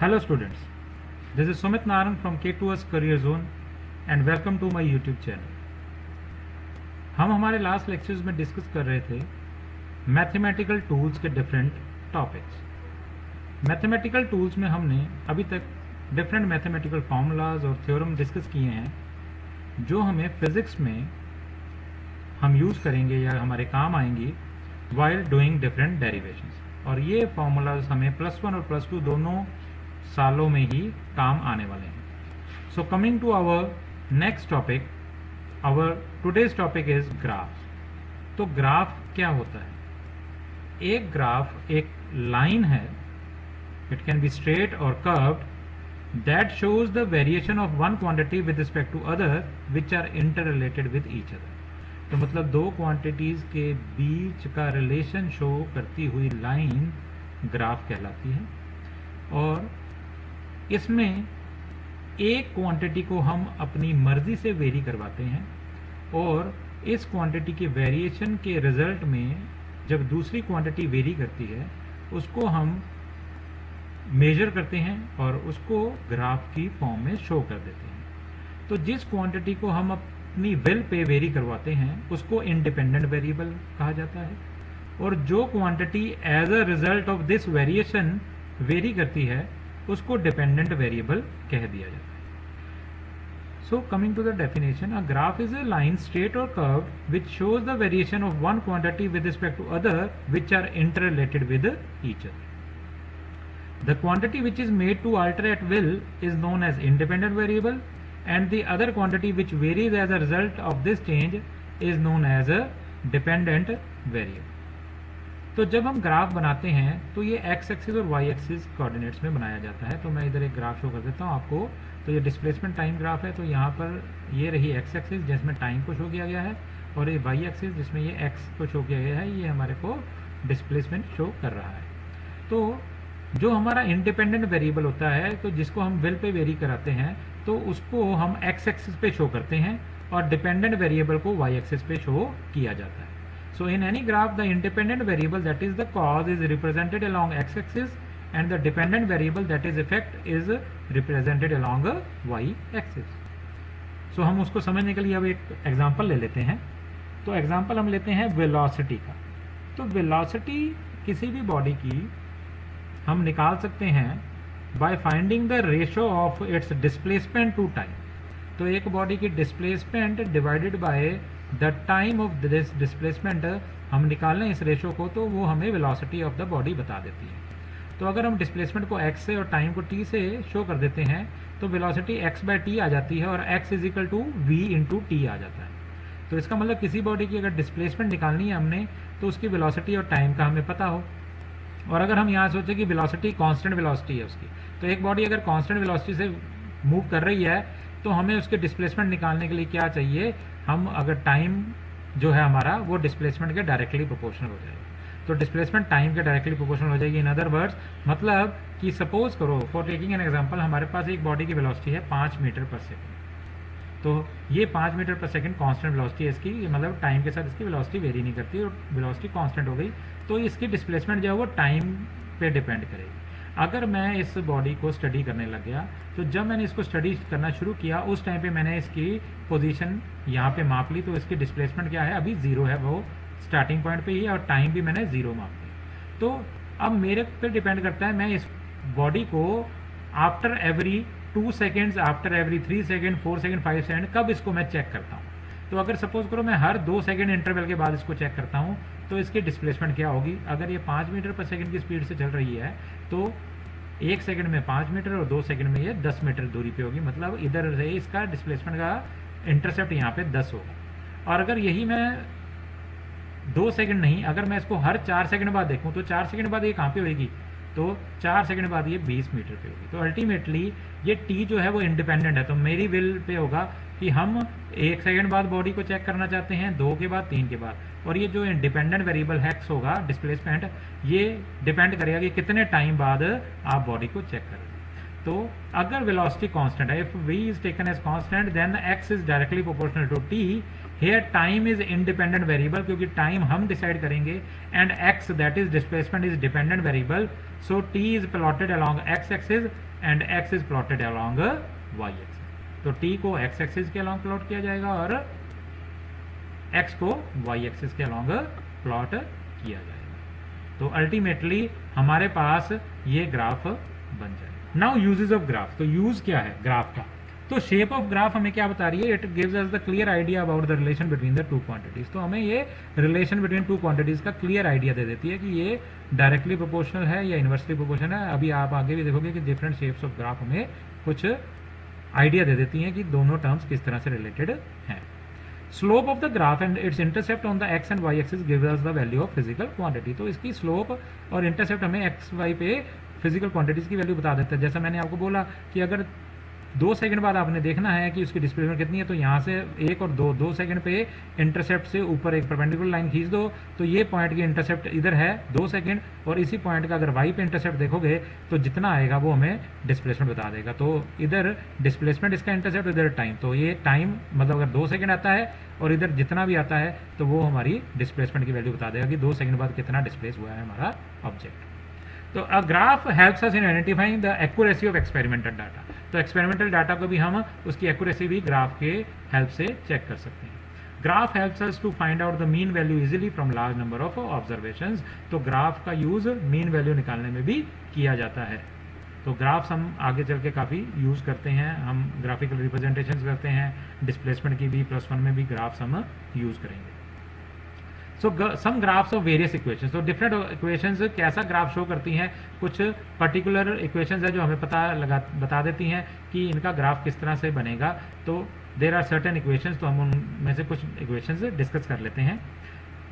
Hello students, this is Sumit Naran from K2S Career Zone and welcome to my YouTube channel. हम हमारे last lectures में discuss कर रहे थे mathematical tools के डिफरेंट टॉपिक्स। मैथमेटिकल टूल्स में हमने अभी तक डिफरेंट मैथमेटिकल फार्मूलाज और थ्योरम डिस्कस किए हैं जो हमें फिजिक्स में हम यूज़ करेंगे या हमारे काम आएंगी वाइल डूइंग डिफरेंट डेरिवेशंस। और ये फार्मूलाज हमें +1 और +2 दोनों सालों में ही काम आने वाले हैं। So coming to our next topic, our today's topic is graph. तो ग्राफ क्या होता है? एक ग्राफ एक लाइन है, इट कैन बी स्ट्रेट और curved, that shows the variation of one quantity with respect to other which are inter related with each other. तो मतलब दो क्वांटिटीज के बीच का रिलेशन शो करती हुई लाइन ग्राफ कहलाती है। और इसमें एक क्वांटिटी को हम अपनी मर्जी से वेरी करवाते हैं और इस क्वांटिटी के वेरिएशन के रिजल्ट में जब दूसरी क्वांटिटी वेरी करती है उसको हम मेजर करते हैं और उसको ग्राफ की फॉर्म में शो कर देते हैं। तो जिस क्वांटिटी को हम अपनी विल पे वेरी करवाते हैं उसको इंडिपेंडेंट वेरिएबल कहा जाता है, और जो quantity as a result of this variation vary करती है उसको डिपेंडेंट वेरिएबल कह दिया जाता है। So coming to the definition, a graph is a line straight और curved which shows the variation of one quantity with respect to other which are inter related with each other. The quantity which is made to alter at will is known as independent variable and the other quantity which varies as a result of this change is known as a dependent variable। तो जब हम graph बनाते हैं तो ये x axis और y axis coordinates में बनाया जाता है। तो मैं इधर एक ग्राफ शो कर देता हूँ आपको। तो ये डिस्प्लेसमेंट टाइम ग्राफ है, तो यहाँ पर ये रही x एक्सिस जिसमें टाइम को शो किया गया है, और ये y एक्सिस जिसमें ये x को शो किया गया है, ये हमारे को डिस्प्लेसमेंट शो कर रहा है। तो जो हमारा इंडिपेंडेंट वेरिएबल होता है, तो जिसको हम विल पे वेरी कराते हैं, तो उसको हम x एक्सिस पे शो करते हैं और डिपेंडेंट वेरिएबल को y एक्सिस पे शो किया जाता है। So in any graph the independent variable that is the cause is represented along x axis and the dependent variable that is effect is represented along y axis. So हम उसको समझने के लिए अब एक एग्जांपल ले लेते हैं। तो एग्जांपल हम लेते हैं वेलोसिटी का। तो वेलोसिटी किसी भी बॉडी की हम निकाल सकते हैं by finding the ratio of its displacement to time। तो एक बॉडी की displacement divided by the time of this displacement हम निकाल लें इस रेशो को, तो वो हमें वेलोसिटी ऑफ द बॉडी बता देती है। तो अगर हम डिस्प्लेसमेंट को x से और टाइम को t से शो कर देते हैं तो वेलोसिटी x/t आ जाती है और x is equal to v into T आ जाता है। तो इसका मतलब किसी बॉडी की अगर डिस्प्लेसमेंट निकालनी है हमने तो उसकी वेलोसिटी और टाइम का हमें पता हो। और अगर हम यहाँ सोचें कि वेलोसिटी कांस्टेंट वेलोसिटी है उसकी, तो एक बॉडी अगर कांस्टेंट वेलोसिटी से मूव कर रही है तो हमें उसके डिस्प्लेसमेंट निकालने के लिए क्या चाहिए, हम अगर टाइम जो है हमारा वो डिस्प्लेसमेंट के डायरेक्टली प्रोपोर्शनल हो जाएगा। तो डिस्प्लेसमेंट टाइम के डायरेक्टली प्रोपोर्शनल हो जाएगी। इन अदर वर्ड्स मतलब कि सपोज करो, फॉर टेकिंग एन एग्जांपल, हमारे पास एक बॉडी की वेलोसिटी है 5 मीटर पर सेकेंड। तो ये 5 मीटर पर सेकेंड कांस्टेंट वेलोसिटी है इसकी, मतलब टाइम के साथ इसकी वेलोसिटी वेरी नहीं करती और वेलोसिटी कांस्टेंट हो गई। तो इसकी डिस्प्लेसमेंट जो है वो टाइम पे डिपेंड करेगी। अगर मैं इस बॉडी को स्टडी करने लग गया, तो जब मैंने इसको स्टडी करना शुरू किया उस टाइम पे मैंने इसकी पोजीशन यहाँ पे माप ली, तो इसकी डिस्प्लेसमेंट क्या है, अभी 0 है, वो स्टार्टिंग पॉइंट पे ही है, और टाइम भी मैंने 0 माप लिया। तो अब मेरे पे डिपेंड करता है मैं इस बॉडी को after every 2 seconds, after every 3 second, 4 second, 5 second कब इसको मैं चेक करता हूँ। तो अगर सपोज करो मैं हर 2 सेकेंड इंटरवल के बाद इसको चेक करता हूँ तो इसकी डिस्प्लेसमेंट क्या होगी। अगर ये 5 मीटर पर सेकेंड की स्पीड से चल रही है तो 1 सेकेंड में 5 मीटर और 2 सेकेंड में ये 10 मीटर दूरी पे होगी, मतलब इधर से इसका डिस्प्लेसमेंट का इंटरसेप्ट यहाँ पे 10 होगा। और अगर यही मैं 2 सेकेंड नहीं, अगर मैं इसको हर 4 सेकेंड बाद देखूँ तो 4 सेकेंड बाद ये कहाँ पे होगी, तो 4 सेकेंड बाद ये 20 मीटर पे होगी। तो अल्टीमेटली ये टी जो है वो इंडिपेंडेंट है, तो मेरी विल पे होगा कि हम 1 सेकेंड बाद बॉडी को चेक करना चाहते हैं, 2 के बाद, 3 के बाद। और ये जो इंडिपेंडेंट वेरिएबल एक्स होगा डिस्प्लेसमेंट, ये डिपेंड करेगा कि कितने टाइम बाद आप बॉडी को चेक कर रहे हैं। तो अगर वेलोसिटी कांस्टेंट है, if v is taken as constant then x is directly proportional to t। Here time is independent variable क्योंकि टाइम हम डिसाइड करेंगे, and x that is displacement is dependent variable, so t is plotted along x axis and x is plotted along y axis. तो t को x axis के along plot किया जाएगा और x को y एक्सिस के along plot किया जाएगा। तो अल्टीमेटली हमारे पास ये ग्राफ बन जाएगा। नाउ यूजेस ऑफ ग्राफ, तो यूज क्या है ग्राफ का? तो शेप ऑफ ग्राफ हमें क्या बता रही है? It gives us the clear idea about the relation between the two quantities. तो हमें ये रिलेशन बिटवीन टू क्वांटिटीज का क्लियर आइडिया दे देती है कि ये डायरेक्टली प्रोपोर्शनल है या इनवर्सली प्रोपोर्शनल है। अभी आप आगे भी देखोगे कि डिफरेंट शेप्स ऑफ ग्राफ हमें कुछ आइडिया दे देती हैं कि दोनों टर्म्स किस तरह से रिलेटेड हैं। Slope of the graph and its intercept on the X and Y axis gives us the value of physical quantity. तो इसकी स्लोप और इंटरसेप्ट हमें एक्स वाई पे फिजिकल क्वांटिटीज की वैल्यू बता देता है। जैसा मैंने आपको बोला कि अगर 2 सेकंड बाद आपने देखना है कि उसकी डिस्प्लेसमेंट कितनी है, तो यहाँ से 1 और 2 सेकंड पे इंटरसेप्ट से ऊपर एक परपेंडिकुलर लाइन खींच दो, तो ये पॉइंट की इंटरसेप्ट इधर है 2 सेकंड, और इसी पॉइंट का अगर वाई पे इंटरसेप्ट देखोगे तो जितना आएगा वो हमें डिस्प्लेसमेंट बता देगा। तो इधर डिस्प्लेसमेंट इसका इंटरसेप्ट, इधर टाइम, तो ये टाइम मतलब अगर 2 सेकंड आता है और इधर जितना भी आता है तो वो हमारी डिस्प्लेसमेंट की वैल्यू बता देगा कि 2 सेकंड बाद कितना डिस्प्लेस हुआ है हमारा ऑब्जेक्ट। तो a graph helps us in identifying the accuracy of experimental data. तो एक्सपेरिमेंटल डाटा को भी हम उसकी एक्यूरेसी भी ग्राफ के हेल्प से चेक कर सकते हैं। Graph helps us to find out the mean value easily from large number of observations. तो ग्राफ का यूज मीन वैल्यू निकालने में भी किया जाता है। तो ग्राफ्स हम आगे चल के काफ़ी यूज़ करते हैं, हम ग्राफिकल रिप्रेजेंटेशन करते हैं, डिस्प्लेसमेंट की भी +1 में भी ग्राफ्स हम यूज़ करेंगे। सो सम ग्राफ्स ऑफ वेरियस इक्वेशंस। तो डिफरेंट इक्वेशंस कैसा ग्राफ शो करती हैं, कुछ पर्टिकुलर इक्वेशंस है जो हमें बता देती हैं कि इनका ग्राफ किस तरह से बनेगा। तो देर आर सर्टेन इक्वेशंस, तो हम उनमें से कुछ इक्वेशंस डिस्कस कर लेते हैं।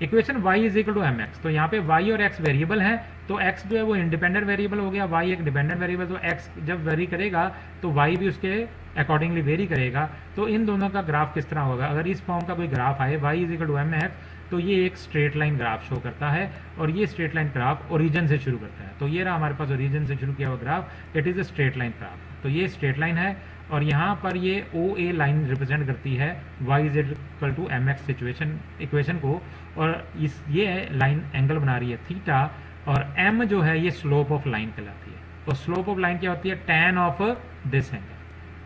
Equation y is equal to M X. तो यहाँ पे y और x वेरिएबल हैं, तो x जो है वो इंडिपेंडेंट वेरिएबल हो गया, y एक डिपेंडेंट वेरिएबल। तो x जब वेरी करेगा तो y भी उसके अकॉर्डिंगली वेरी करेगा। तो इन दोनों का ग्राफ किस तरह होगा? अगर इस फॉर्म का कोई ग्राफ आए y is equal to M X, तो ये एक स्ट्रेट लाइन ग्राफ शो करता है, और ये स्ट्रेट लाइन ग्राफ ओरिजिन से शुरू करता है। तो ये रहा हमारे पास ओरिजिन से शुरू किया हुआ graph, it is a straight line graph. तो ये स्ट्रेट लाइन है, और यहाँ पर ये OA लाइन रिप्रेजेंट करती है y is equal to M X equation को, और ये लाइन एंगल बना रही है थीटा, और m जो है ये स्लोप ऑफ लाइन कहलाती है। और स्लोप ऑफ लाइन क्या होती है? Tan of this angle.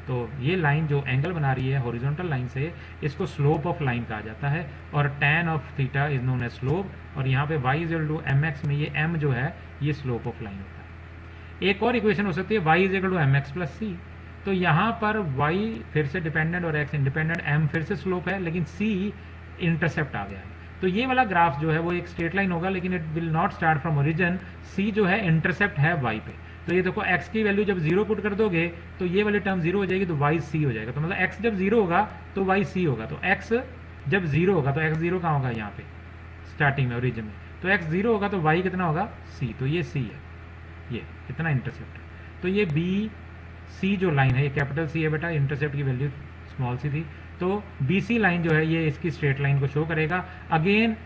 तो ये लाइन जो एंगल बना रही है हॉरिजॉन्टल लाइन से, इसको स्लोप ऑफ लाइन कहा जाता है, और tan of theta is known as slope. और यहाँ पे y is equal to M X में ये m जो है ये स्लोप ऑफ लाइन होता है। एक और इक्वेशन हो सकती है y is equal to M X plus C. तो यहाँ पर y फिर से डिपेंडेंट और x इंडिपेंडेंट, m फिर से स्लोप है, लेकिन c इंटरसेप्ट आ गया है। तो ये वाला ग्राफ जो है वो एक स्ट्रेट लाइन होगा, लेकिन it will not start from origin. c जो है इंटरसेप्ट है y पे। तो ये देखो x की वैल्यू जब 0 पुट कर दोगे तो ये वाली टर्म 0 हो जाएगी, तो y c हो जाएगा। तो मतलब x जब 0 होगा तो y c होगा। तो x जब 0 होगा तो x 0 कहाँ होगा? यहाँ पे स्टार्टिंग में ओरिजिन में। तो x 0 होगा तो y कितना होगा? c। तो ये c है, ये कितना इंटरसेप्ट है। तो ये b c जो लाइन है ये कैपिटल C है बेटा, इंटरसेप्ट की वैल्यू स्मॉल सी थी। तो BC लाइन जो है ये इसकी स्ट्रेट लाइन को शो करेगा। Again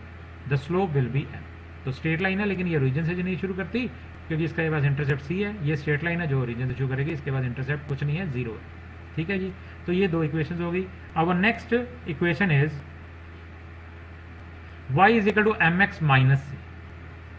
the slope will be m। तो स्ट्रेट लाइन है, लेकिन ये ओरिजिन से जो नहीं शुरू करती, क्योंकि इसका ये पास इंटरसेप्ट C है। ये स्ट्रेट लाइन है जो ओरिजिन से शुरू करेगी, इसके बाद इंटरसेप्ट कुछ नहीं है, 0 है। ठीक है जी। तो ये 2 इक्वेशन हो गई। Our next equation is y is equal to M X minus C.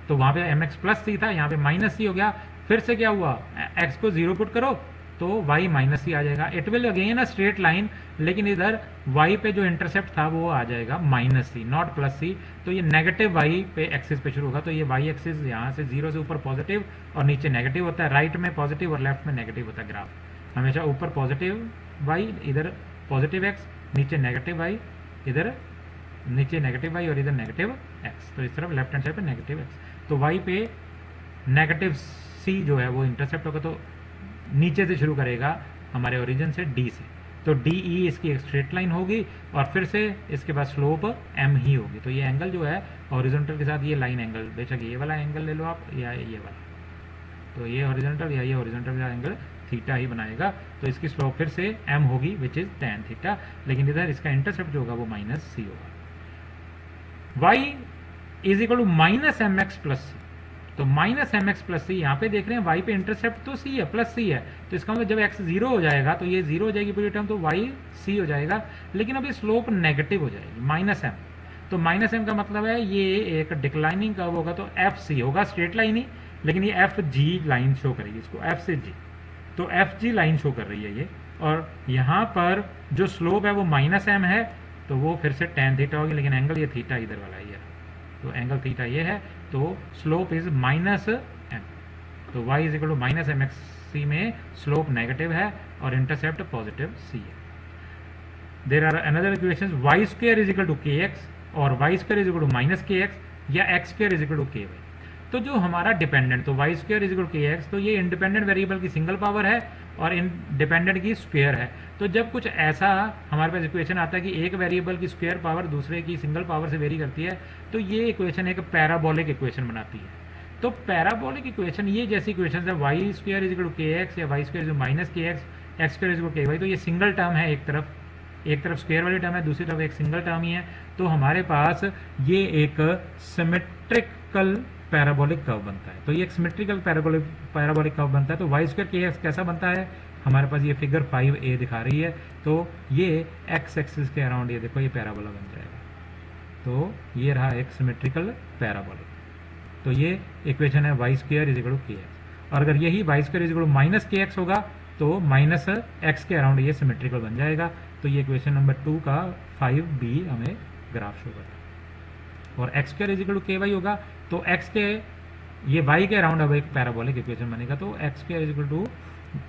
तो वहां पे एम एक्स प्लस सी था, यहाँ पे माइनस सी हो गया। फिर से क्या हुआ? x को 0 पुट करो तो y माइनस सी आ जाएगा। It will again a straight line, लेकिन इधर y पे जो इंटरसेप्ट था वो आ जाएगा minus C, not plus C. तो ये नेगेटिव y पे एक्सिस पे शुरू होगा। तो ये y एक्सिस यहाँ से 0 से ऊपर पॉजिटिव और नीचे नेगेटिव होता है, राइट में पॉजिटिव और लेफ्ट में नेगेटिव होता है ग्राफ। हमेशा ऊपर पॉजिटिव y, इधर पॉजिटिव x, नीचे नेगेटिव y, इधर नीचे नेगेटिव y और इधर नेगेटिव x। तो इस तरफ लेफ्ट हैंड साइड पे नेगेटिव x। तो y पे नेगेटिव c जो है वो इंटरसेप्ट होगा, तो नीचे से शुरू करेगा हमारे ओरिजिन से d से। तो DE इसकी एक स्ट्रेट लाइन होगी, और फिर से इसके बाद स्लोप m ही होगी। तो ये एंगल जो है हॉरिजॉन्टल के साथ ये लाइन एंगल, बेशक ये वाला एंगल ले लो आप या ये वाला, तो ये हॉरिजॉन्टल या ये हॉरिजॉन्टल का एंगल थीटा ही बनाएगा। तो इसकी स्लोप फिर से m होगी विच इज tan थीटा, लेकिन इधर इसका इंटरसेप्ट जो होगा वो माइनस c होगा। y is equal to minus M X plus C. तो minus M X plus C, यहाँ पे देख रहे हैं वाई पे इंटरसेप्ट तो सी है, प्लस सी है, तो इसका मतलब जब एक्स जीरो हो जाएगा तो ये जीरो हो जाएगी पूरी टर्म, तो वाई सी हो जाएगा, लेकिन अब ये स्लोप नेगेटिव हो जाएगी माइनस एम। तो माइनस एम का मतलब है ये एक डिक्लाइनिंग कर्व होगा, तो एफ सी होगा, स्ट्रेट लाइन ही, लेकिन ये एफ जी लाइन शो करेगी इसको, एफ से जी, तो एफ जी लाइन शो कर रही है ये। और यहाँ पर जो स्लोप है वो माइनस एम है, तो वो फिर से टेन थीटा होगी, लेकिन एंगल ये थीटा इधर वाला है, तो एंगल थीटा ये है, तो स्लोप इज माइनस एम। तो y is equal to minus M X C में स्लोप नेगेटिव है और इंटरसेप्ट पॉजिटिव सी है। There are another equations, Y square is equal to K X और Y square is equal to minus K X या X square is equal to K Y. तो जो हमारा dependent, तो Y square is equal to K X, तो ये independent variable की single power है और इंडिपेंडेंट की स्क्वायर है। तो जब कुछ ऐसा हमारे पास इक्वेशन आता है कि एक वेरिएबल की स्क्वायर पावर दूसरे की सिंगल पावर से वेरी करती है, तो ये इक्वेशन एक पैराबोलिक इक्वेशन बनाती है। तो पैराबोलिक इक्वेशन ये जैसी इक्वेशन है Y square is equal to K X या Y square is minus K X, X square is equal to K Y, तो ये सिंगल टर्म है, एक तरफ स्क्वायर वाली टर्म है, दूसरी तरफ एक सिंगल टर्म ही है। तो हमारे पास ये एक सिमेट्रिकल पैराबोलिक कर्व बनता है। तो ये एक सिमेट्रिकल पैराबोलिक कर्व बनता है। तो वाई स्क्वायर के एक्स कैसा बनता है, हमारे पास ये फिगर 5a दिखा रही है, तो ये एक्स एक्सिस के अराउंड ये देखो ये पैराबोला बन जाएगा। तो ये रहा एक सिमेट्रिकल पैराबोलिक। तो ये इक्वेशन है Y square is equal to K X, और अगर यही Y square is equal to minus K X होगा तो माइनस एक्स के अराउंड ये सिमेट्रिकल बन जाएगा। तो ये इक्वेशन नंबर 2 का 5b हमें ग्राफ शो करता है। और X square is equal to K Y होगा, तो एक्स के ये वाई के अराउंड अब एक पैराबोलिक इक्वेशन बनेगा, तो X square is equal to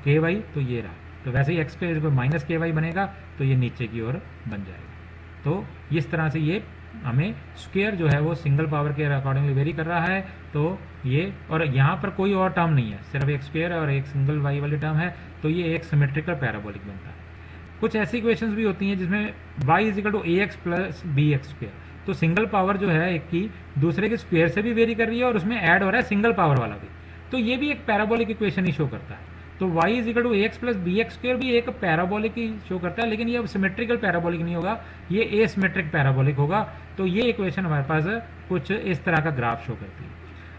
K Y, तो ये रहा। तो वैसे ही X square is equal minus K Y बनेगा, तो ये नीचे की ओर बन जाएगा। तो इस तरह से ये हमें स्क्वायर जो है वो सिंगल पावर के अकॉर्डिंगली वेरी कर रहा है। तो ये, और यहाँ पर कोई और टर्म नहीं है, सिर्फ एक स्क्वायर और एक सिंगल वाई वाली टर्म है, तो ये एक सिमेट्रिकल पैराबोलिक बनता है। कुछ ऐसी इक्वेशंस भी होती हैं जिसमें y is equal to A X plus B X square, तो सिंगल पावर जो है एक की दूसरे के स्क्वायर से भी वेरी कर रही है और उसमें ऐड हो रहा है सिंगल पावर वाला भी, तो ये भी एक पैराबोलिक इक्वेशन ही शो करता है। तो y is equal to A X plus B X square भी एक पैराबोलिक ही शो करता है, लेकिन ये अब सिमेट्रिकल पैराबोलिक नहीं होगा, ये एसिमेट्रिक पैराबोलिक होगा। तो ये इक्वेशन हमारे पास कुछ इस तरह का ग्राफ शो करती है।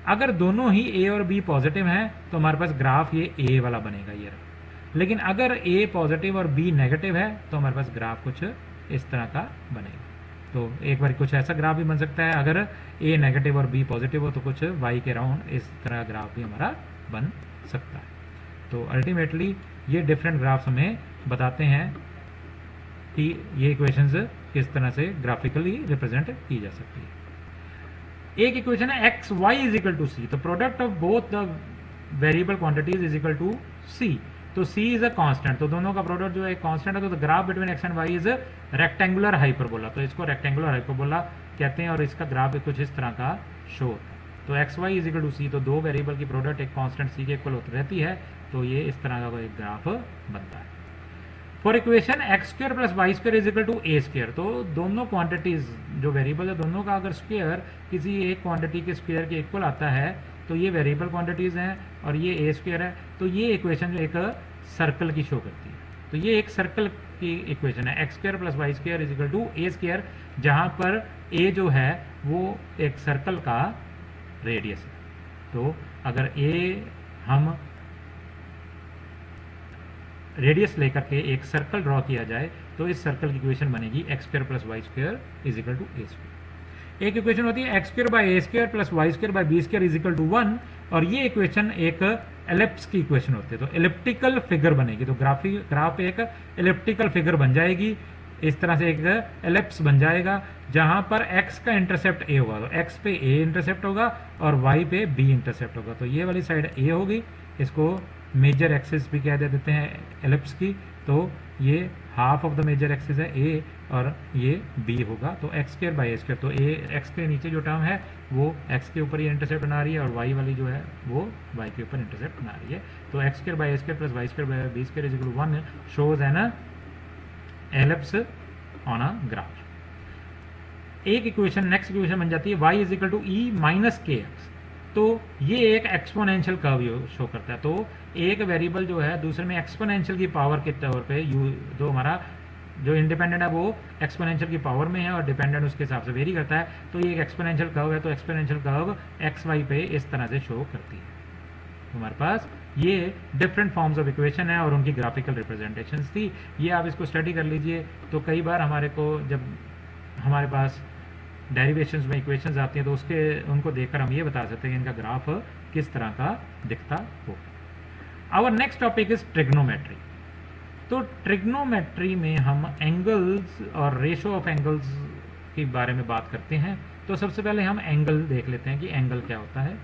अगर दोनों ही a और b पॉजिटिव हैं तो हमारे पास ग्राफ ये a वाला बनेगा, ये रहा। लेकिन अगर a पॉजिटिव और b नेगेटिव है तो हमारे पास ग्राफ कुछ इस तरह का बनेगा। तो एक बार कुछ ऐसा ग्राफ भी बन सकता है, अगर a नेगेटिव और b पॉजिटिव हो तो कुछ y के राउंड इस तरह ग्राफ भी हमारा बन सकता है। तो अल्टीमेटली ये डिफरेंट ग्राफ्स हमें बताते हैं कि ये इक्वेशंस किस तरह से ग्राफिकली रिप्रेजेंट की जा सकती है। एक इक्वेशन है X Y is equal to C, तो product of both the variable quantities is equal to C. तो c इज अ कांस्टेंट, तो दोनों का प्रोडक्ट जो है कांस्टेंट है, तो the graph between x and y is rectangular hyperbola, तो इसको रेक्टेंगुलर हाइपरबोला कहते हैं और इसका ग्राफ भी कुछ इस तरह का शो होता है। तो X Y is equal to C, तो दो वेरिएबल की प्रोडक्ट एक कांस्टेंट c के इक्वल होती रहती है, तो ये इस तरह का एक ग्राफ बनता है। For equation X square plus Y square is equal to A square, तो दोनों क्वांटिटीज जो वेरिएबल है दोनों का अगर स्क्वायर किसी एक क्वांटिटी के स्क्वायर के इक्वल आता है तो ये वेरिएबल क्वांटिटीज हैं और ये ए स्क्वायर है, तो ये इक्वेशन एक सर्कल की शो करती है। तो ये एक सर्कल की इक्वेशन है, X square plus Y square is equal to A square, जहाँ पर ए जो है वो एक सर्कल का रेडियस है। तो अगर ए हम रेडियस लेकर के एक सर्कल ड्रॉ किया जाए तो इस सर्कल की इक्वेशन बनेगी X square plus Y square is equal to A square. एक इक्वेशन होती है X square by A square plus Y square by B square is equal to 1, और ये इक्वेशन एक एलिप्स की इक्वेशन होती है, तो एलिप्टिकल फिगर बनेगी। तो ग्राफ एक एलिप्टिकल फिगर बन जाएगी, इस तरह से एक एलिप्स बन जाएगा जहां पर x का इंटरसेप्ट a होगा, तो x पे a इंटरसेप्ट होगा और y पे b इंटरसेप्ट होगा। तो ये वाली साइड a होगी, इसको मेजर एक्सिस भी कह देते हैं एलिप्स की, तो ये half of the major axis है a और ये b होगा। तो X square by A square, तो a x के नीचे जो टर्म है वो x के ऊपर ये इंटरसेप्ट बना रही है और y वाली जो है वो y के ऊपर इंटरसेप्ट बना रही है। तो X square by A square plus Y square by B square is equal to 1 shows an ellipse on a graph. एक इक्वेशन नेक्स्ट इक्वेशन बन जाती है y is equal to E minus K X, तो ये एक exponential curve show करता है। तो एक वेरिएबल जो है दूसरे में एक्सपोनेंशियल की पावर के तौर पे जो हमारा जो इंडिपेंडेंट है वो एक्सपोनेंशियल की पावर में है और डिपेंडेंट उसके हिसाब से वेरी करता है। तो ये एक एक्सपोनेंशियल कर्व है, तो एक्सपोनेंशियल कर्व एक्स वाई पे इस तरह से शो करती है। तो हमारे पास ये डिफरेंट फॉर्म्स ऑफ इक्वेशन है और उनकी ग्राफिकल रिप्रेजेंटेशंस थी। ये आप इसको स्टडी कर लीजिए। तो कई बार हमारे को जब हमारे पास डेरिवेशंस में इक्वेशंस आती हैं तो उसके उनको देखकर हम ये बता सकते हैं कि इनका ग्राफ किस तरह का दिखता हो। Our next topic is trigonometry. तो ट्रिग्नोमेट्री में हम एंगल्स और रेशो ऑफ एंगल्स के बारे में बात करते हैं। तो सबसे पहले हम एंगल देख लेते हैं कि एंगल क्या होता है।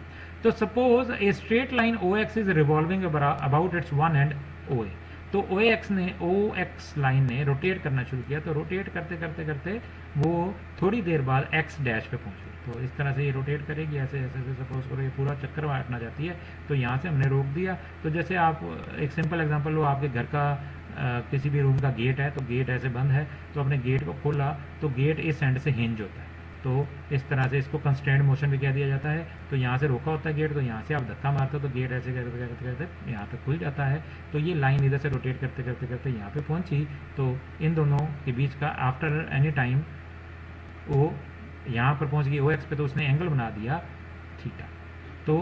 तो suppose a straight line O X is revolving about its one and O A. तो ओ एक्स लाइन ने रोटेट करना शुरू किया। तो रोटेट करते करते करते वो थोड़ी देर बाद एक्स डैश पे पहुंची। तो इस तरह से ये रोटेट करेगी, ऐसे ऐसे ऐसे सपोज करो ये पूरा चक्कर काटना जाती है। तो यहाँ से हमने रोक दिया। तो जैसे आप एक सिंपल एग्जांपल लो, आपके घर का किसी भी रूम का गेट है, तो गेट ऐसे बंद है, तो अपने गेट को खोला तो गेट इस एंड से हिंज होता है। तो इस तरह से इसको कंस्ट्रेंट मोशन भी कह दिया जाता है। तो यहाँ से रोका होता है गेट, तो यहाँ से आप धक्का मारते हो तो गेट ऐसे करते करते करते यहाँ तक खुल जाता है। तो ये लाइन इधर से रोटेट करते करते करते यहाँ पे पहुँची। तो इन दोनों के बीच का आफ्टर एनी टाइम वो यहाँ पर पहुँच गई ओ एक्स पे, तो उसने एंगल बना दिया थीटा। तो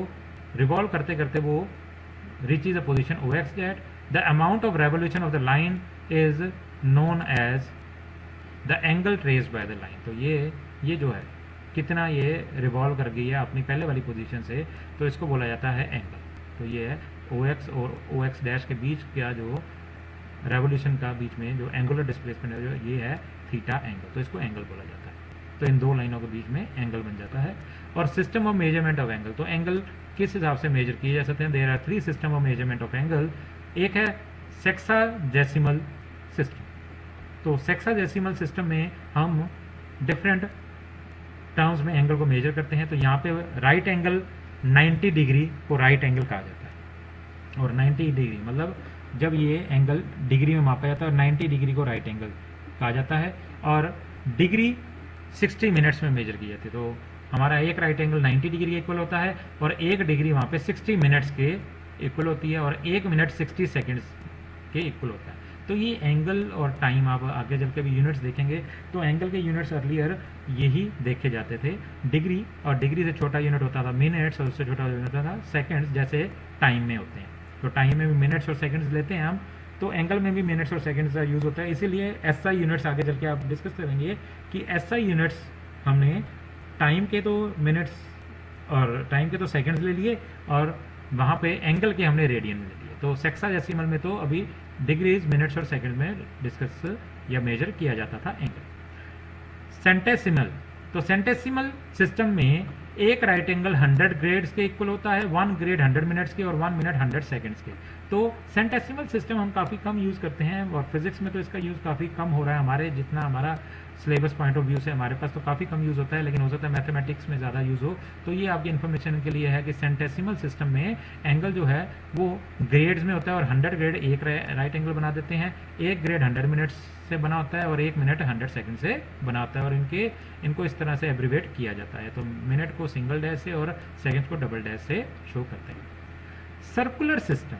रिवॉल्व करते करते वो reaches a position OX that the amount of revolution of the line is known as the angle traced by the line। तो ये जो है कितना ये रिवॉल्व कर गई है अपनी पहले वाली पोजीशन से, तो इसको बोला जाता है एंगल। तो ये है OX और OX डैश के बीच का जो रेवोल्यूशन का बीच में जो एंगुलर डिस्प्लेसमेंट है, जो ये है थीटा एंगल, तो इसको एंगल बोला जाता है। तो इन दो लाइनों के बीच में एंगल बन जाता है। और system of measurement of angle, तो एंगल किस हिसाब से मेजर किए जा सकते हैं। There are 3 system of measurement of angle. एक है सेक्साडेसिमल सिस्टम। तो सेक्साडेसिमल सिस्टम में हम डिफरेंट टर्म्स में एंगल को मेजर करते हैं। तो यहाँ पे राइट एंगल 90 डिग्री को राइट एंगल कहा जाता है। और 90 डिग्री मतलब जब ये एंगल डिग्री में मापा जाता है और 90 डिग्री को राइट एंगल कहा जाता है। और डिग्री 60 मिनट्स में मेजर की जाती है। तो हमारा एक राइट एंगल 90 डिग्री के इक्वल होता है और एक डिग्री वहाँ पे 60 मिनट्स के इक्वल होती है और 1 मिनट 60 सेकंड्स के इक्वल होता है। तो ये एंगल और टाइम आप आगे चल के भी यूनिट्स देखेंगे। तो एंगल के यूनिट्स अर्लियर यही देखे जाते थे, डिग्री, और डिग्री से छोटा यूनिट होता था मिनट्स और उससे छोटा यूनिट होता था सेकंड्स, जैसे टाइम में होते हैं। तो टाइम में भी मिनट्स और सेकंड्स लेते हैं हम, तो एंगल में भी मिनट्स और सेकंड्स का यूज़ होता है। इसीलिए एसआई यूनिट्स आगे चल के आप डिस्कस करेंगे कि एसआई यूनिट्स हमने टाइम के तो मिनट्स और टाइम के तो सेकंड्स ले लिए और वहाँ पे एंगल के हमने रेडियन ले लिए। तो सेक्साडेसिमल में तो अभी डिग्रीज मिनट्स और सेकंड में डिस्कस या मेजर किया जाता था एंगल। सेंटेसिमल, तो सेंटेसिमल सिस्टम में एक राइट एंगल 100 ग्रेड्स के इक्वल होता है, 1 ग्रेड 100 मिनट्स के और 1 मिनट 100 सेकंड्स के। तो सेंटेसिमल सिस्टम हम काफ़ी कम यूज़ करते हैं और फिजिक्स में तो इसका यूज़ काफ़ी कम हो रहा है। हमारे जितना हमारा सिलेबस पॉइंट ऑफ व्यू से हमारे पास तो काफ़ी कम यूज़ होता है, लेकिन हो सकता है मैथमेटिक्स में ज़्यादा यूज़ हो। तो ये आपकी इन्फॉर्मेशन के लिए है कि सेंटेसिमल सिस्टम में एंगल जो है वो ग्रेड्स में होता है और 100 ग्रेड एक राइट एंगल बना देते हैं। 1 ग्रेड 100 मिनट्स से बना होता है और 1 मिनट 100 सेकंड से बना होता है और इनको इस तरह से एब्रीवेट किया जाता है। तो मिनट को सिंगल डैश से और सेकंड को डबल डैश से शो करते हैं। सर्कुलर सिस्टम,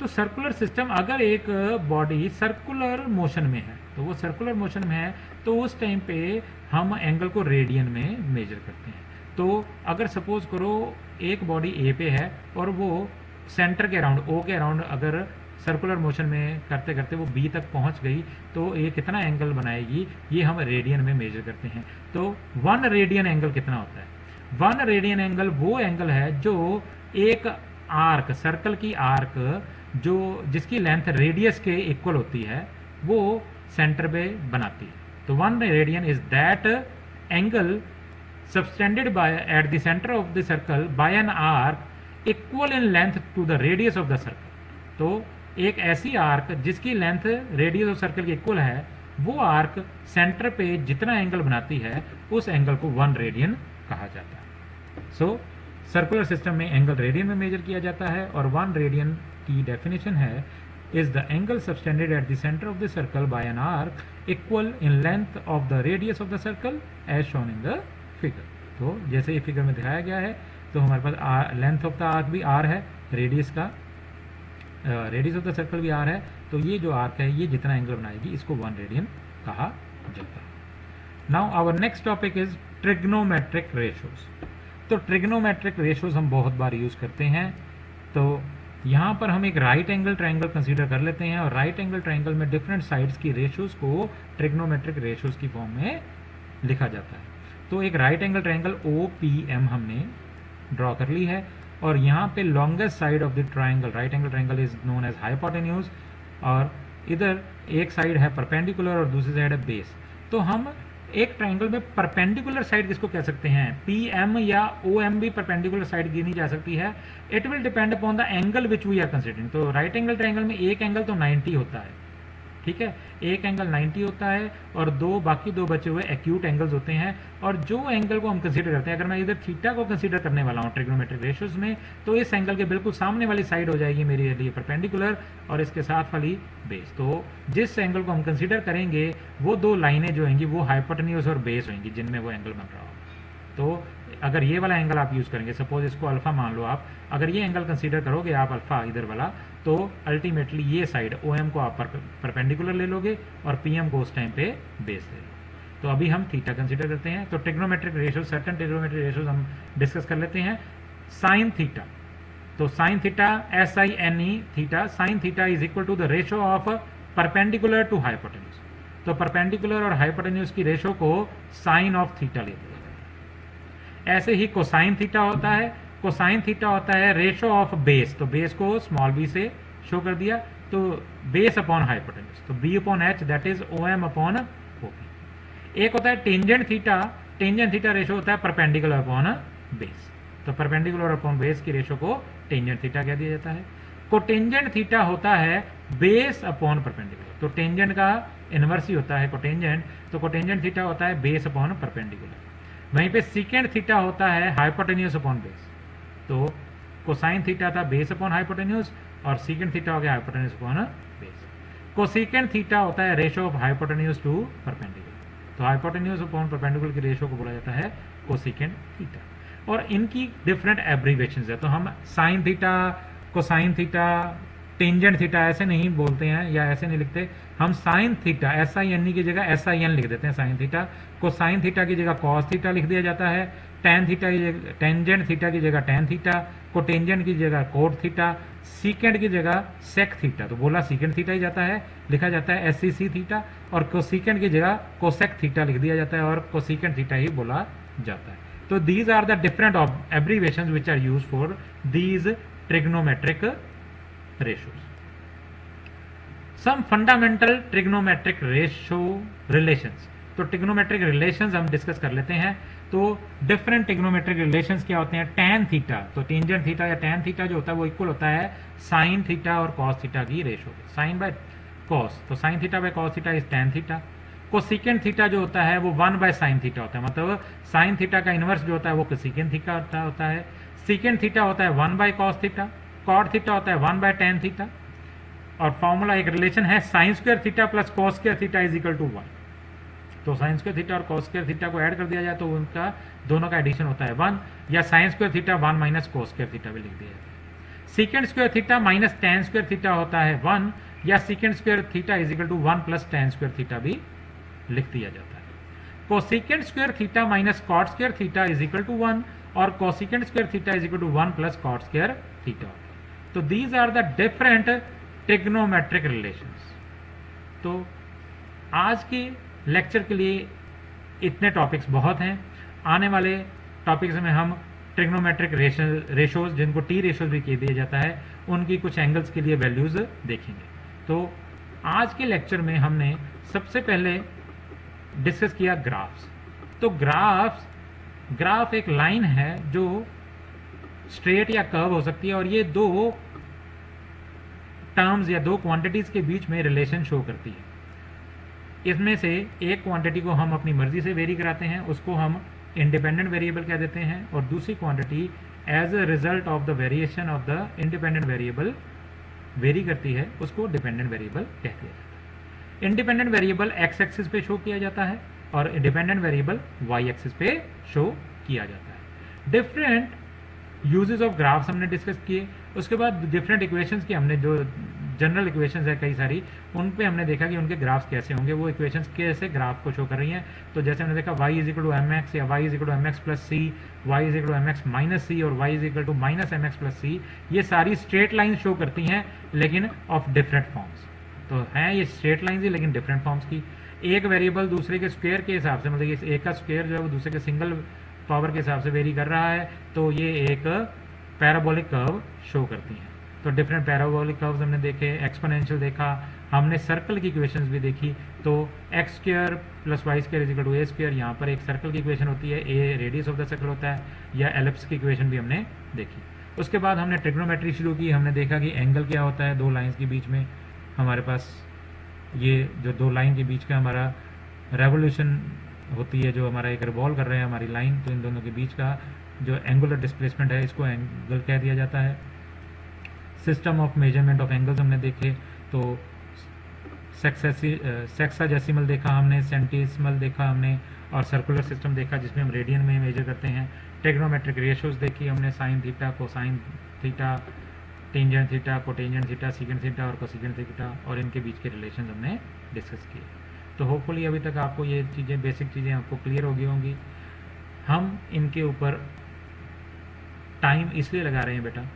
तो सर्कुलर सिस्टम अगर एक बॉडी सर्कुलर मोशन में है, तो वो सर्कुलर मोशन में है तो उस टाइम पे हम एंगल को रेडियन में मेजर करते हैं। तो अगर सपोज करो एक बॉडी ए पे है और वो सेंटर के अराउंड ओ के अराउंड अगर सर्कुलर मोशन में करते करते वो बी तक पहुंच गई तो ये कितना एंगल बनाएगी, ये हम रेडियन में मेजर करते हैं। तो 1 रेडियन एंगल कितना होता है? 1 रेडियन एंगल वो एंगल है जो एक आर्क, सर्कल की आर्क जो जिसकी लेंथ रेडियस के इक्वल होती है वो सेंटर पे बनाती है। तो 1 radian is that angle subtended by at the centre of the circle by an arc equal in length to the radius of the circle. तो एक ऐसी आर्क जिसकी लेंथ रेडियस ऑफ सर्कल के इक्वल है, वो आर्क सेंटर पे जितना angle बनाती है उस एंगल को 1 रेडियन कहा जाता है। सो सर्कुलर सिस्टम में एंगल रेडियन में मेजर किया जाता है और 1 रेडियन की डेफिनेशन है is the angle subtended at the center of the circle by an arc equal in length of the radius of the circle as shown in the figure। तो जैसे ये फिगर में दिखाया गया है, तो हमारे पास लेंथ ऑफ द आर्क भी r है, रेडियस ऑफ द सर्कल भी r है, तो ये जो आर्क है ये जितना एंगल बनाएगी इसको 1 रेडियन कहा जाता है। Now our next topic is trigonometric ratios. तो ट्रिग्नोमेट्रिक रेशोज हम बहुत बार यूज करते हैं। तो यहाँ पर हम एक राइट एंगल ट्रायंगल कंसीडर कर लेते हैं और राइट एंगल ट्रायंगल में डिफरेंट साइड्स की रेशोज को ट्रिग्नोमेट्रिक रेशोज की फॉर्म में लिखा जाता है। तो एक राइट एंगल ट्रायंगल OPM हमने ड्रॉ कर ली है और यहाँ पे longest side of the triangle, right angle triangle is known as hypotenuse, और इधर एक साइड है परपेंडिकुलर और दूसरी साइड है बेस। तो हम एक ट्रायंगल में परपेंडिकुलर साइड किसको कह सकते हैं? PM या OM भी परपेंडिकुलर साइड गिनी जा सकती है। It will depend upon the angle which we are considering. तो राइट एंगल ट्रायंगल में एक एंगल तो 90 होता है, ठीक है, एक एंगल 90 होता है और बाकी दो बचे हुए एक्यूट एंगल्स होते हैं। और जो एंगल को हम कंसीडर करते हैं, अगर मैं इधर थीटा को कंसीडर करने वाला हूँ ट्रिग्नोमेट्रिक रेशियोज में, तो इस एंगल के बिल्कुल सामने वाली साइड हो जाएगी मेरे लिए परपेंडिकुलर और इसके साथ वाली बेस। तो जिस एंगल को हम कंसीडर करेंगे वो दो लाइनें जो होंगी वो हाइपोटेन्यूज और बेस होंगी जिनमें वो एंगल बन रहा हो। तो अगर ये वाला एंगल आप यूज करेंगे, सपोज इसको अल्फा मान लो आप, अगर ये एंगल कंसीडर करोगे आप अल्फा इधर वाला, तो अल्टीमेटली ये साइड OM को आप परपेंडिकुलर ले लोगे और PM को उस टाइम पे बेस ले लोगे। तो अभी हम थीटा कंसीडर करते हैं। तो trigonometric ratio, certain trigonometric ratios हम डिस्कस कर लेते हैं। साइन थीटा, तो sine theta SINE theta, sine theta is equal to the ratio of perpendicular to hypotenuse. तो परपेंडिकुलर और हाइपोटेन्यूज की रेशियो को साइन ऑफ थीटा लेते हैं। ऐसे ही कोसाइन थीटा होता है, कोसाइन थीटा होता है रेशियो ऑफ बेस, तो बेस को स्मॉल b से शो कर दिया, तो बेस अपॉन हाइपोटेन्यूज, तो B upon H that is OM upon OP। एक होता है tangent theta, tangent theta ratio होता है परपेंडिकुलर अपॉन बेस, तो परपेंडिकुलर अपॉन बेस की रेशियो को टेंजेंट थीटा कह दिया जाता है। कोटेंजेंट थीटा होता है बेस अपॉन परपेंडिकुलर, तो टेंजेंट का इनवर्स ही होता है कोटेंजेंट, तो कोटेंजेंट थीटा होता है बेस अपॉन परपेंडिकुलर। वहीं पे सीकेंट थीटा होता है हाइपोटेन्यूज अपॉन बेस, तो कोसाइन थीटा था बेस अपॉन हाइपोटेन्यूज और सीकेंट थीटा हो गया hypotenuse upon base. Cosecant theta होता है ratio of hypotenuse to perpendicular, तो हाइपोटेन्यूज अपॉन परपेंडिकुलर की रेशियो को बोला जाता है कोसीकेंट थीटा। और इनकी डिफरेंट एब्रीवेशंस है, तो हम sine theta, cosine theta, tangent theta ऐसे नहीं बोलते हैं या ऐसे नहीं लिखते, हम साइन थीटा SINE की जगह SIN लिख देते हैं साइन थीटा, को साइन थीटा की जगह कॉस थीटा लिख दिया जाता है, टेन थीटा की जगह, टेंजेंट थीटा की जगह टेन थीटा, को टेंजेंट की जगह कोट थीटा, सीकेंट की जगह सेक थीटा, तो बोला सीकेंट थीटा ही जाता है, लिखा जाता है SCC थीटा, और कोसीकेंट की जगह कोसेक थीटा लिख दिया जाता है और कोसीकेंट थीटा ही बोला जाता है। तो these are the different abbreviations which are used for these trigonometric ratios. Some fundamental trigonometric ratio relations. तो ट्रिग्नोमेट्रिक रिलेशंस हम डिस्कस कर लेते हैं। तो डिफरेंट ट्रिग्नोमेट्रिक रिलेशंस क्या होते हैं? टैन थीटा, तो टेंजेंट थीटा या टैन थीटा जो होता है वो इक्वल होता है साइन थीटा और कॉस थीटा की रेशियो, साइन बाय कॉस, तो sine theta by cos theta is tan theta. Cosecant theta जो होता है वो 1 बाय साइन थीटा होता है, मतलब साइन थीटा का इनवर्स जो होता है वो कोसेकेंट थीटा होता है। सेकेंड थीटा होता है 1 by cos theta, cot theta होता है 1 बाय टैन थीटा, और फॉर्मूला एक रिलेशन है sine square theta plus cos square theta is equal to 1। तो साइन स्क्वायर थीटा और कॉस स्क्वायर थीटा को ऐड कर दिया जाए तो उनका दोनों का एडिशन होता है 1, या sine square theta 1 minus cos square theta भी लिख दिया जाता है। Secant square theta minus tan square theta होता है 1, या secant square theta is equal to 1 plus tan square theta भी लिख दिया जाता है। Cosecant square theta minus cot square theta is equal to 1, और cosecant square theta is equal to 1 plus cot square theta होता है। तो these are the different trigonometric relations. तो आज के लेक्चर के लिए इतने टॉपिक्स बहुत हैं। आने वाले टॉपिक्स में हम ट्रिग्नोमेट्रिक रेशोज, जिनको टी रेशोज भी कह दिया जाता है, उनकी कुछ एंगल्स के लिए वैल्यूज देखेंगे। तो आज के लेक्चर में हमने सबसे पहले डिस्कस किया ग्राफ्स। तो ग्राफ एक लाइन है जो स्ट्रेट या कर्व हो सकती है, और ये दो टर्म्स या दो क्वांटिटीज के बीच में रिलेशन शो करती है। इसमें से एक क्वांटिटी को हम अपनी मर्जी से वेरी कराते हैं, उसको हम इंडिपेंडेंट वेरिएबल कह देते हैं, और दूसरी quantity as a result of the variation of the independent variable vary करती है, उसको डिपेंडेंट वेरिएबल कह दिया जाता है। इंडिपेंडेंट वेरिएबल एक्स एक्सिस पे शो किया जाता है और इंडिपेंडेंट वेरिएबल वाई एक्सिस पे शो किया जाता है। डिफरेंट यूजेस ऑफ ग्राफ्स हमने डिस्कस किए, उसके बाद डिफरेंट इक्वेशंस की हमने जो जनरल इक्वेशंस है कई सारी, उन पे हमने देखा कि उनके ग्राफ्स कैसे होंगे, वो इक्वेशंस कैसे ग्राफ को शो कर रही हैं। तो जैसे हमने देखा y is equal to M X या y is equal to M X plus C, Y is equal to M X minus C और y is equal to minus M X plus C, ये सारी straight line show करती हैं लेकिन of different forms. तो हैं ये straight lines ही लेकिन डिफरेंट फॉर्म्स की। एक वेरिएबल दूसरे के स्क्वायर के हिसाब से, मतलब ये एक का स्क्वायर जो है वो दूसरे के सिंगल पावर के हिसाब से वेरी कर रहा है, तो ये एक पैराबोलिक कर्व शो करती हैं। तो डिफरेंट पैराबोलिक कर्व्स हमने देखे, एक्सपोनेंशियल देखा, हमने सर्कल की इक्वेशंस भी देखी। तो X square plus Y square is equal to A square, यहाँ पर एक सर्कल की इक्वेशन होती है, A radius of the circle होता है, या एलिप्स की इक्वेशन भी हमने देखी। उसके बाद हमने ट्रिग्नोमेट्री शुरू की, हमने देखा कि एंगल क्या होता है दो लाइन्स के बीच में। हमारे पास ये जो दो लाइन के बीच का हमारा रेवोल्यूशन होती है, जो हमारा एक रिवॉल्व कर रहे हैं हमारी लाइन, तो इन दोनों के बीच का जो एंगुलर डिस्प्लेसमेंट है इसको एंगल कह दिया जाता है। System of measurement of angles हमने देखे, तो सेक्साडेसिमल देखा हमने, सेंटीसिमल देखा हमने, और सर्कुलर सिस्टम देखा जिसमें हम रेडियन में मेजर करते हैं। ट्रिग्नोमेट्रिक रेशियोज देखी हमने, sine theta, cosine theta, tangent theta, cotangent theta, secant theta और कोसेकेंट थीटा, और इनके बीच के रिलेशन हमने डिस्कस किए। तो होपफुली अभी तक आपको ये चीज़ें, बेसिक चीज़ें आपको क्लियर हो गई होंगी। हम इनके ऊपर टाइम इसलिए लगा रहे हैं बेटा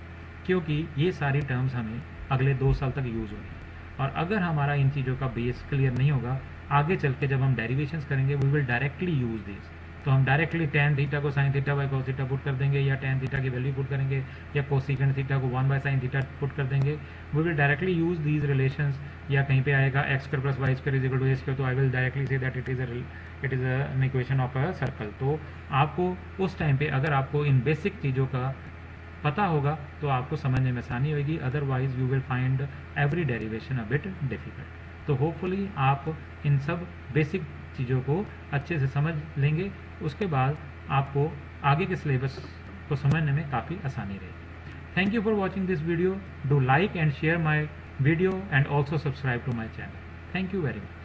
क्योंकि ये सारी टर्म्स हमें अगले 2 साल तक यूज़ होंगी, और अगर हमारा इन चीज़ों का बेस क्लियर नहीं होगा, आगे चल के जब हम डेरिवेशंस करेंगे we will directly use this. तो हम डायरेक्टली tan थीटा को sin theta by cos theta put कर देंगे, या tan थीटा की वैल्यू पुट करेंगे, या कोसिकेंट थीटा को 1 बाय sin थीटा पुट कर देंगे। We will directly use these relations. या कहीं पे आएगा x square plus Y square is equal to A square, तो I will directly say that it is an equation of a circle. तो आपको उस टाइम पे अगर आपको इन बेसिक चीज़ों का पता होगा तो आपको समझने में आसानी होगी, otherwise you will find every derivation a bit difficult. तो होपफुली आप इन सब बेसिक चीज़ों को अच्छे से समझ लेंगे, उसके बाद आपको आगे के सिलेबस को समझने में काफ़ी आसानी रहेगी। Thank you for watching this video. Do like and share my video and also subscribe to my channel. Thank you very much.